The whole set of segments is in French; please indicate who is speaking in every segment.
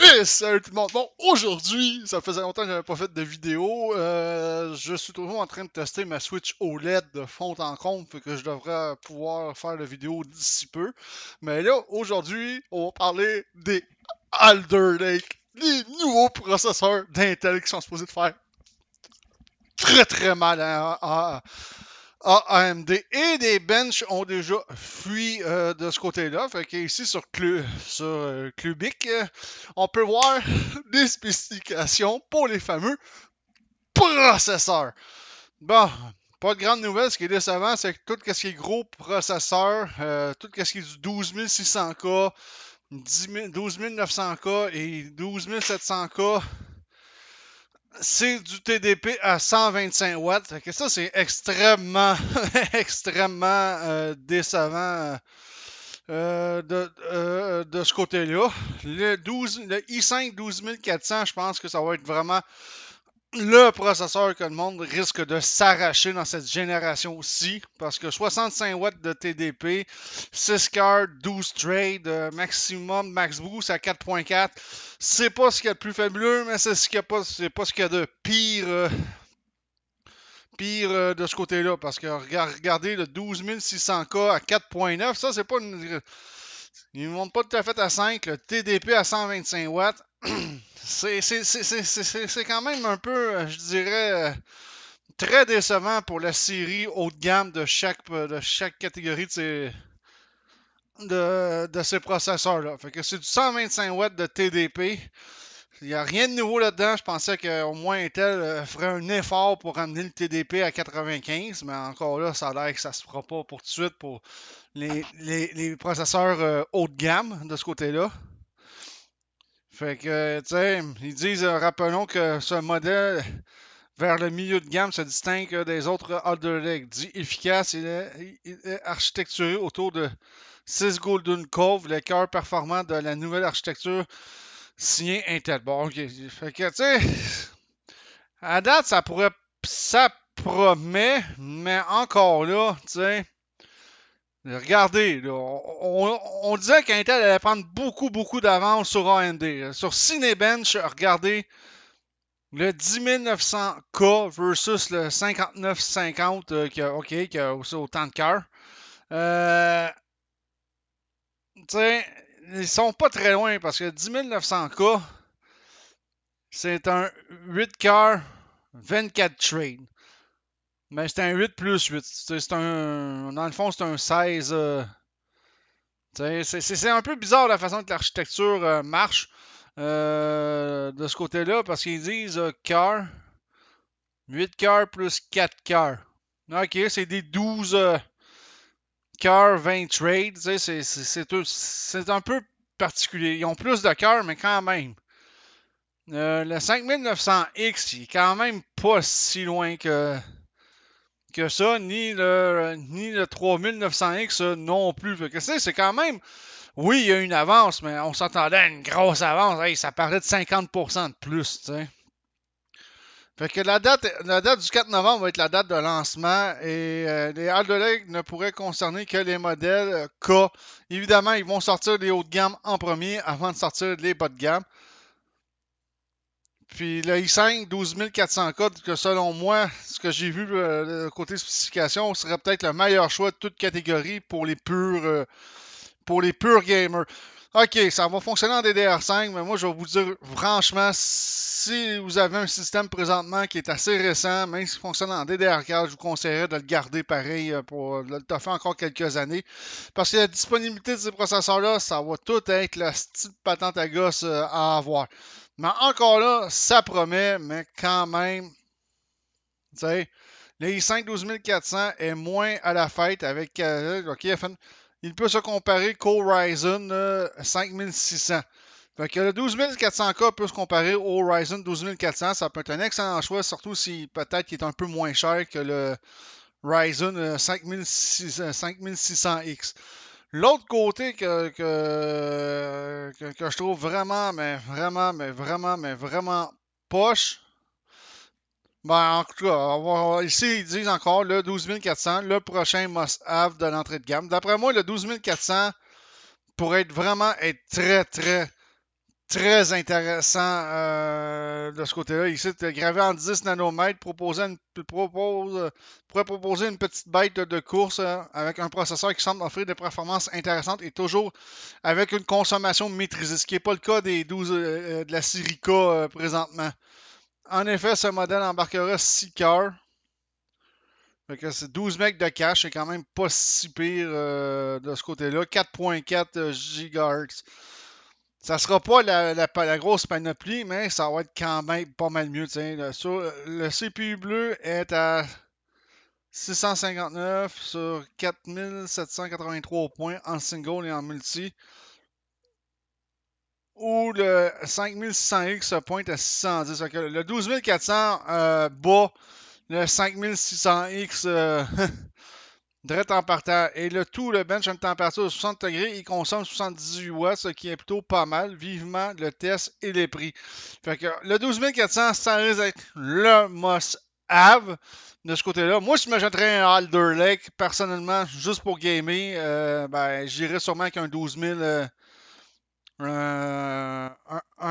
Speaker 1: Et salut tout le monde! Bon, aujourd'hui, ça faisait longtemps que j'avais pas fait de vidéo. Je suis toujours en train de tester ma Switch OLED de fond en comble, fait que je devrais pouvoir faire la vidéo d'ici peu. Mais là, aujourd'hui, on va parler des Alder Lake, les nouveaux processeurs d'Intel qui sont supposés de faire très très mal à AMD et des benches ont déjà fui de ce côté-là. Fait que ici sur Clubic, on peut voir des spécifications pour les fameux processeurs. Bon, pas de grande nouvelle. Ce qui est décevant, c'est que tout ce qui est gros processeur, tout ce qui est du 12600K, 12900K et 12700K, c'est du TDP à 125 watts. Fait que ça, c'est extrêmement, extrêmement décevant de ce côté-là. Le i5 12400, je pense que ça va être vraiment le processeur que le monde risque de s'arracher dans cette génération-ci, parce que 65 watts de TDP, 6 cards, 12 trades, maximum, max boost à 4.4, c'est pas ce qu'il y a de plus fabuleux, mais c'est pas ce qu'il y a de pire de ce côté-là, parce que regardez le 12600K à 4.9, ça c'est pas une... Il ne monte pas tout à fait à 5, le TDP à 125 watts, c'est quand même un peu, je dirais, très décevant pour la série haut de gamme de chaque catégorie de ces processeurs-là. Fait que c'est du 125 watts de TDP. Il n'y a rien de nouveau là-dedans. Je pensais qu'au moins Intel ferait un effort pour ramener le TDP à 95, mais encore là, ça a l'air que ça se fera pas pour tout de suite pour les processeurs haut de gamme de ce côté-là. Fait que, tu sais, ils disent, rappelons que ce modèle vers le milieu de gamme se distingue des autres Alder Lake. Dit efficace, il est architecturé autour de 6 Golden Cove, le cœur performant de la nouvelle architecture signée Intel. Bon, ok. Fait que, tu sais, à date, ça promet, mais encore là, tu sais, regardez, là, on disait qu'Intel allait prendre beaucoup, beaucoup d'avance sur AMD. Sur Cinebench, regardez, le 10900K versus le 5950 qui a aussi autant de cœur. Tu sais, ils sont pas très loin parce que 10900K, c'est un 8 cœurs, 24 trades. Mais c'est un 8 plus 8. Dans le fond, c'est un 16. C'est un peu bizarre la façon que l'architecture marche de ce côté-là parce qu'ils disent cœur, 8 cœurs plus 4 cœurs. Ok, c'est des 12 cœurs, 20 trades. C'est un peu particulier. Ils ont plus de cœurs, mais quand même. Le 5900X, il est quand même pas si loin que ça, ni le 3900X non plus. Fait que c'est quand même, oui, il y a une avance, mais on s'attendait à une grosse avance. Hey, ça parlait de 50% de plus, tu sais. Fait que la date du 4 novembre va être la date de lancement et les Alder Lake ne pourraient concerner que les modèles K. Évidemment, ils vont sortir les hauts de gamme en premier avant de sortir les bas de gamme. Puis le i5 12400K, que selon moi, ce que j'ai vu côté spécification, serait peut-être le meilleur choix de toute catégorie pour les purs gamers. Ok, ça va fonctionner en DDR5, mais moi je vais vous dire franchement, si vous avez un système présentement qui est assez récent, même s'il fonctionne en DDR4, je vous conseillerais de le garder pareil pour le toffer encore quelques années. Parce que la disponibilité de ces processeurs-là, ça va tout être la petite patente à gosse à avoir. Mais encore là, ça promet, mais quand même, tu sais, le i5 12400 est moins à la fête avec. Ok, il peut se comparer qu'au Ryzen 5600. Fait que le 12400K peut se comparer au Ryzen 12400. Ça peut être un excellent choix, surtout si peut-être qu'il est un peu moins cher que le Ryzen 5600X. L'autre côté que je trouve vraiment, mais vraiment, mais vraiment, mais vraiment poche, ben, en tout cas, ici, ils disent encore le 12400, le prochain must-have de l'entrée de gamme. D'après moi, le 12400 pourrait vraiment être très, très, très intéressant de ce côté-là. Ici, gravé en 10 nanomètres, pourrait proposer une petite bête de course avec un processeur qui semble offrir des performances intéressantes et toujours avec une consommation maîtrisée, ce qui n'est pas le cas des 12 de la série K présentement. En effet, ce modèle embarquera 6 cœurs. Fait que c'est 12 mecs de cache, c'est quand même pas si pire de ce côté-là. 4.4 GHz. Ça sera pas la grosse panoplie, mais ça va être quand même pas mal mieux. Le CPU bleu est à 659 sur 4783 points en single et en multi. Ou le 5600X se pointe à 610. Le 12400 bat le 5600X direct en partant. Et le tout, le bench à une température de 60 degrés, il consomme 78 watts, ce qui est plutôt pas mal. Vivement le test et les prix. Fait que le 12400, ça risque d'être le must-have de ce côté-là. Moi, si je me jetterais un Alder Lake, personnellement, juste pour gamer, j'irais sûrement avec un 12000. Un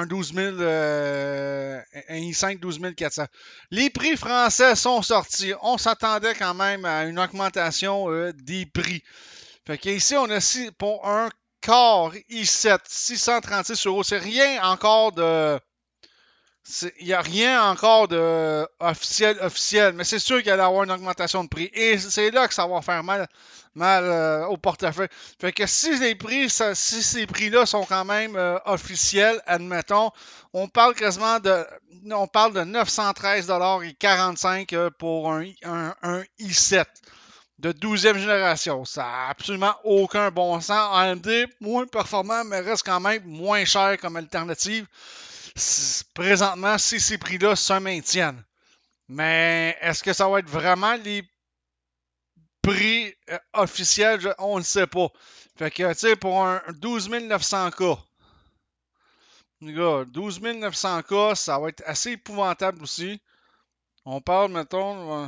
Speaker 1: 12 000, un i5 12400. Les prix français sont sortis. On s'attendait quand même à une augmentation des prix. Fait qu'ici, on a pour un Core i7, 636 euros. C'est rien encore de. Il n'y a rien encore de officiel, mais c'est sûr qu'il allait y avoir une augmentation de prix. Et c'est là que ça va faire mal au portefeuille. Fait que si ces prix-là sont quand même officiels, admettons, on parle quasiment on parle de 913,45$ pour un i7 de 12e génération. Ça n'a absolument aucun bon sens. AMD, moins performant, mais reste quand même moins cher comme alternative. Présentement, si ces prix-là se maintiennent. Mais est-ce que ça va être vraiment les prix officiels? On ne le sait pas. Fait que, tu sais, pour un 12 900K, les gars, 12 900K, ça va être assez épouvantable aussi. On parle, mettons,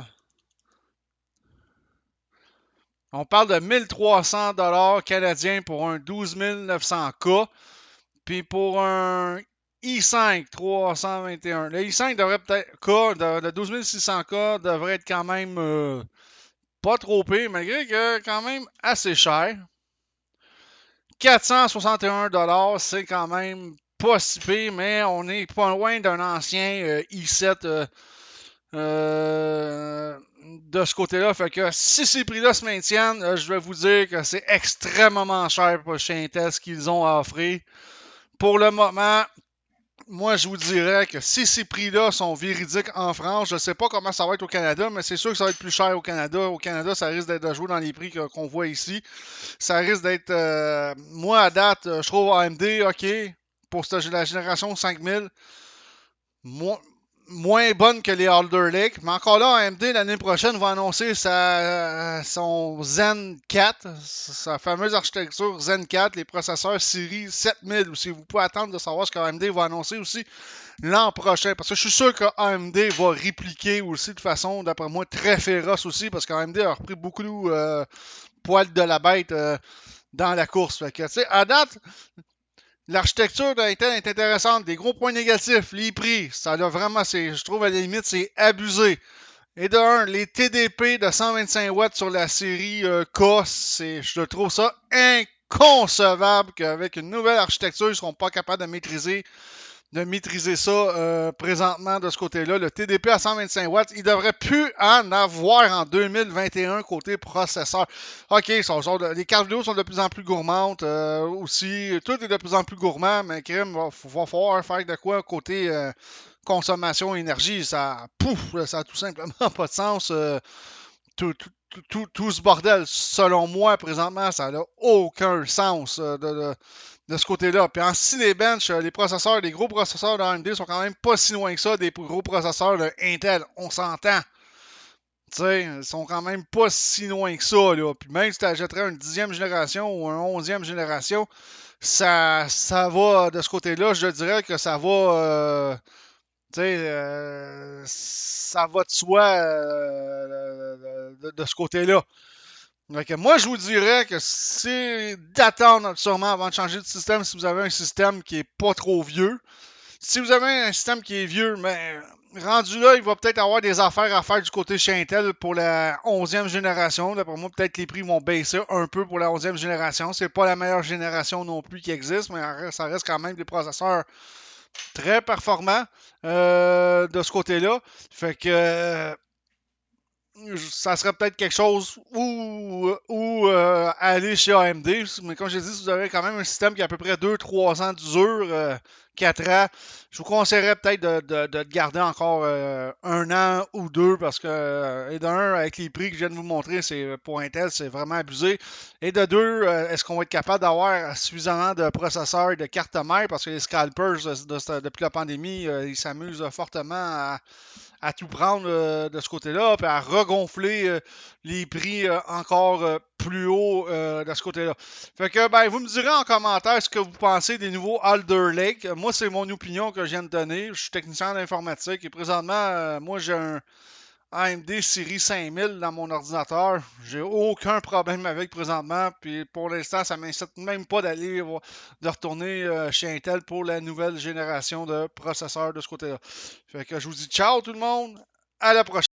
Speaker 1: on parle de 1300$ canadiens pour un 12 900K. Puis pour un i5 321, le i5 devrait peut-être, le 12600K devrait être quand même pas trop pire, malgré que quand même assez cher. 461$, c'est quand même pas si pire, mais on est pas loin d'un ancien i7 de ce côté-là. Fait que si ces prix-là se maintiennent, je vais vous dire que c'est extrêmement cher pour chez Intel ce qu'ils ont à offrir. Pour le moment, moi, je vous dirais que si ces prix-là sont véridiques en France, je ne sais pas comment ça va être au Canada, mais c'est sûr que ça va être plus cher au Canada. Au Canada, ça risque d'être de jouer dans les prix qu'on voit ici. Ça risque d'être... moi, à date, je trouve AMD, OK, pour la génération 5000, moins bonne que les Alder Lake. Mais encore là, AMD, l'année prochaine, va annoncer son Zen 4, sa fameuse architecture Zen 4, les processeurs série 7000 aussi. Vous pouvez attendre de savoir ce qu'AMD va annoncer aussi l'an prochain. Parce que je suis sûr que AMD va répliquer aussi de façon, d'après moi, très féroce aussi. Parce qu'AMD a repris beaucoup de poils de la bête dans la course. Fait que, tu sais, à date, l'architecture d'Intel est intéressante. Des gros points négatifs, les prix, ça a vraiment, je trouve à la limite, c'est abusé. Et de un, les TDP de 125 watts sur la série K, je trouve ça inconcevable qu'avec une nouvelle architecture, ils ne seront pas capables de maîtriser ça présentement de ce côté-là. Le TDP à 125 watts, il devrait plus en avoir en 2021 côté processeur. OK, les cartes vidéo sont de plus en plus gourmandes aussi. Tout est de plus en plus gourmand, mais crème, va falloir faire de quoi côté consommation énergie. Ça a tout simplement pas de sens. Tout ce bordel, selon moi, présentement, ça n'a aucun sens de ce côté-là. Puis en Cinebench, les gros processeurs d'AMD sont quand même pas si loin que ça des gros processeurs de Intel. On s'entend. Tu sais, ils sont quand même pas si loin que ça. Là. Puis même si tu achèterais une 10e génération ou une 11e génération, ça va de ce côté-là. Je dirais que ça va. Ça va de soi de ce côté-là. Donc, moi, je vous dirais que c'est d'attendre sûrement avant de changer de système si vous avez un système qui est pas trop vieux. Si vous avez un système qui est vieux, mais rendu là, il va peut-être avoir des affaires à faire du côté chez Intel pour la 11e génération. D'après moi, peut-être que les prix vont baisser un peu pour la 11e génération. C'est pas la meilleure génération non plus qui existe, mais ça reste quand même des processeurs très performants de ce côté-là. Fait que ça serait peut-être quelque chose où aller chez AMD. Mais comme j'ai dit, si vous avez quand même un système qui a à peu près 2-3 ans d'usure, 4 ans, je vous conseillerais peut-être de le garder encore 1 an ou 2 parce que, et d'un, avec les prix que je viens de vous montrer, c'est pour Intel, c'est vraiment abusé. Et de deux, est-ce qu'on va être capable d'avoir suffisamment de processeurs et de cartes mères parce que les scalpers, depuis la pandémie, ils s'amusent fortement à tout prendre de ce côté-là, puis à regonfler les prix encore plus haut de ce côté-là. Fait que ben, vous me direz en commentaire ce que vous pensez des nouveaux Alder Lake. Moi, c'est mon opinion que je viens de donner. Je suis technicien d'informatique et présentement, moi, j'ai un AMD Série 5000 dans mon ordinateur. J'ai aucun problème avec présentement. Puis pour l'instant, ça ne m'incite même pas de retourner chez Intel pour la nouvelle génération de processeurs de ce côté-là. Fait que je vous dis ciao tout le monde. À la prochaine.